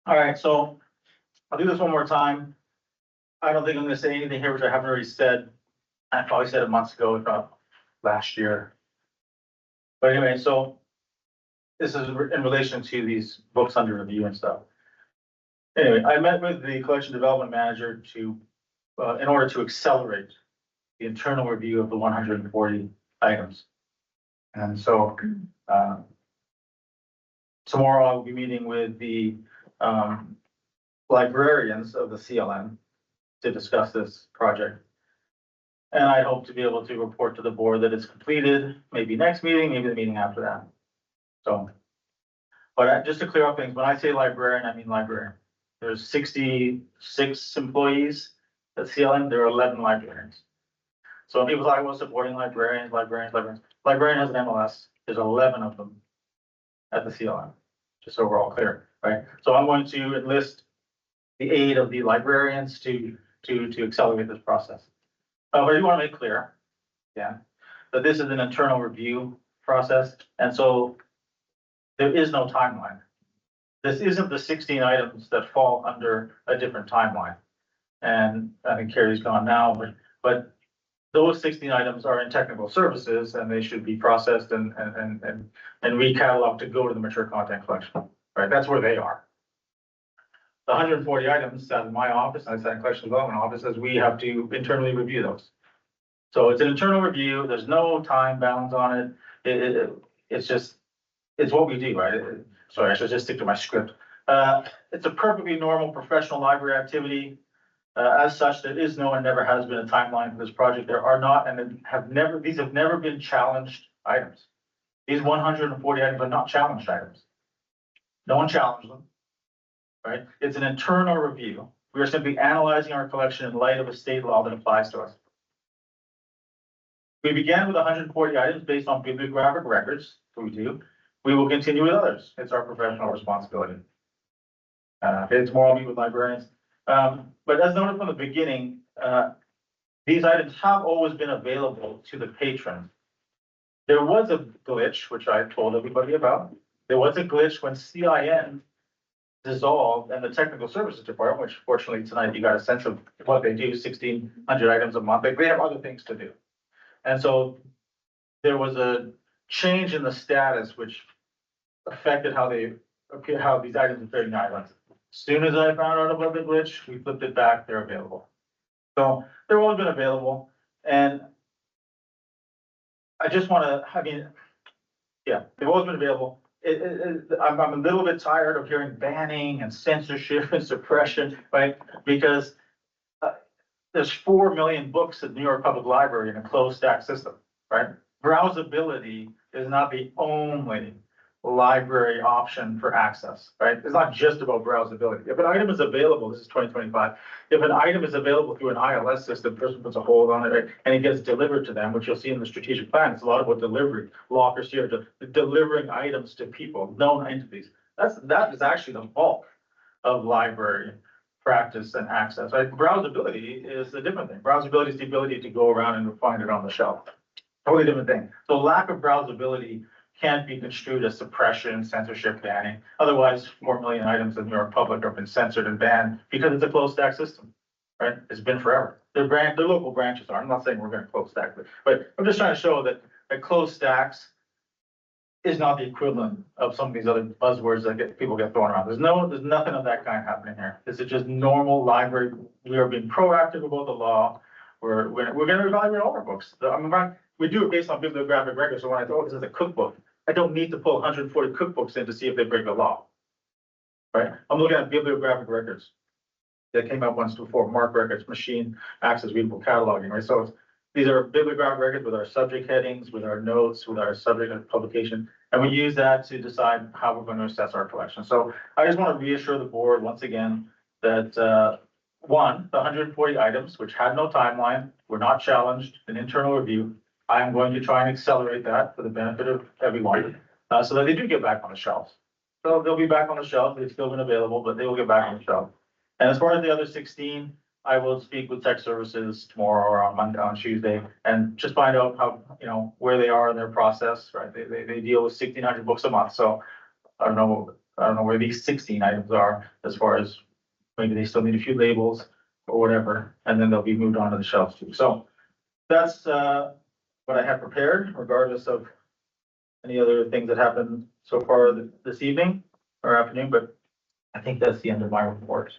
All right, so I'll do this one more time. I don't think I'm gonna say anything here which I haven't already said. I probably said it months ago, if not last year. But anyway, so this is in relation to these books under review and stuff. Anyway, I met with the collection development manager to, in order to accelerate the internal review of the 140 items. And so, tomorrow I will be meeting with the, librarians of the CLN to discuss this project. And I hope to be able to report to the board that it's completed, maybe next meeting, maybe the meeting after that. So, but just to clear up things, when I say librarian, I mean librarian. There's 66 employees at CLN, there are 11 librarians. So people thought I was supporting librarians. Librarian has an MLS, there's 11 of them at the CLN, just so we're all clear, right? So I'm going to enlist the aid of the librarians to accelerate this process. But I do want to make clear, yeah, that this is an internal review process, and so there is no timeline. This isn't the 16 items that fall under a different timeline. And I think Carrie's gone now, but those 16 items are in technical services and they should be processed and recatalogued to go to the mature content collection, right? That's where they are. The 140 items out of my office, I sat in collection development offices, we have to internally review those. So it's an internal review. There's no time bounds on it. It's just, it's what we do, right? Sorry, I should just stick to my script. It's a perfectly normal professional library activity. As such, there is no and never has been a timeline for this project. There are not and these have never been challenged items. These 140 items are not challenged items. No one challenged them, right? It's an internal review. We are simply analyzing our collection in light of a state law that applies to us. We began with 140 items based on bibliographic records, so we do. We will continue with others. It's our professional responsibility. Tomorrow I'll meet with librarians. But as noted from the beginning, these items have always been available to the patron. There was a glitch, which I told everybody about. There was a glitch when CIN dissolved and the technical services department, which fortunately tonight you got a sense of what they do, 1,600 items a month. They have other things to do. And so there was a change in the status, which affected how they appear, how these items appear in the islands. As soon as I found out about the glitch, we flipped it back, they're available. So they've always been available. And I just want to, I mean, yeah, they've always been available. I'm a little bit tired of hearing banning and censorship and suppression, right? Because there's 4 million books at New York Public Library in a closed stack system, right? Browsability is not the only library option for access, right? It's not just about browsability. If an item is available, this is 2025, if an item is available through an ILS system, the person puts a hold on it, right, and it gets delivered to them, which you'll see in the strategic plan, it's a lot about delivery, lockers here, delivering items to people, known entities. That is actually the bulk of library practice and access, right? Browsability is a different thing. Browsability is the ability to go around and find it on the shelf. Totally different thing. So lack of browsability can't be construed as suppression, censorship, banning. Otherwise, 4 million items in New York Public have been censored and banned because it's a closed stack system, right? It's been forever. Their local branches are. I'm not saying we're going to close stack, but I'm just trying to show that closed stacks is not the equivalent of some of these other buzzwords that people get thrown around. There's nothing of that kind happening here. This is just normal library. We are being proactive about the law. We're going to evaluate all our books. We do it based on bibliographic records. So when I thought, this is a cookbook, I don't need to pull 140 cookbooks in to see if they break the law, right? I'm looking at bibliographic records that came up once before, MARC records, machine access readable cataloging, right? So these are bibliographic records with our subject headings, with our notes, with our subject of publication, and we use that to decide how we're going to assess our collection. So I just want to reassure the board once again that the 140 items, which had no timeline, were not challenged, an internal review. I'm going to try and accelerate that for the benefit of everyone, so that they do get back on the shelves. So they'll be back on the shelf. They've still been available, but they will get back on the shelf. And as far as the other 16, I will speak with tech services tomorrow or on Monday, on Tuesday, and just find out how, where they are in their process, right? They deal with 1,600 books a month. So I don't know I don't know where these 16 items are, as far as maybe they still need a few labels or whatever, and then they'll be moved on to the shelves too. So that's what I have prepared, regardless of any other things that happened so far this evening or afternoon, but I think that's the end of my report.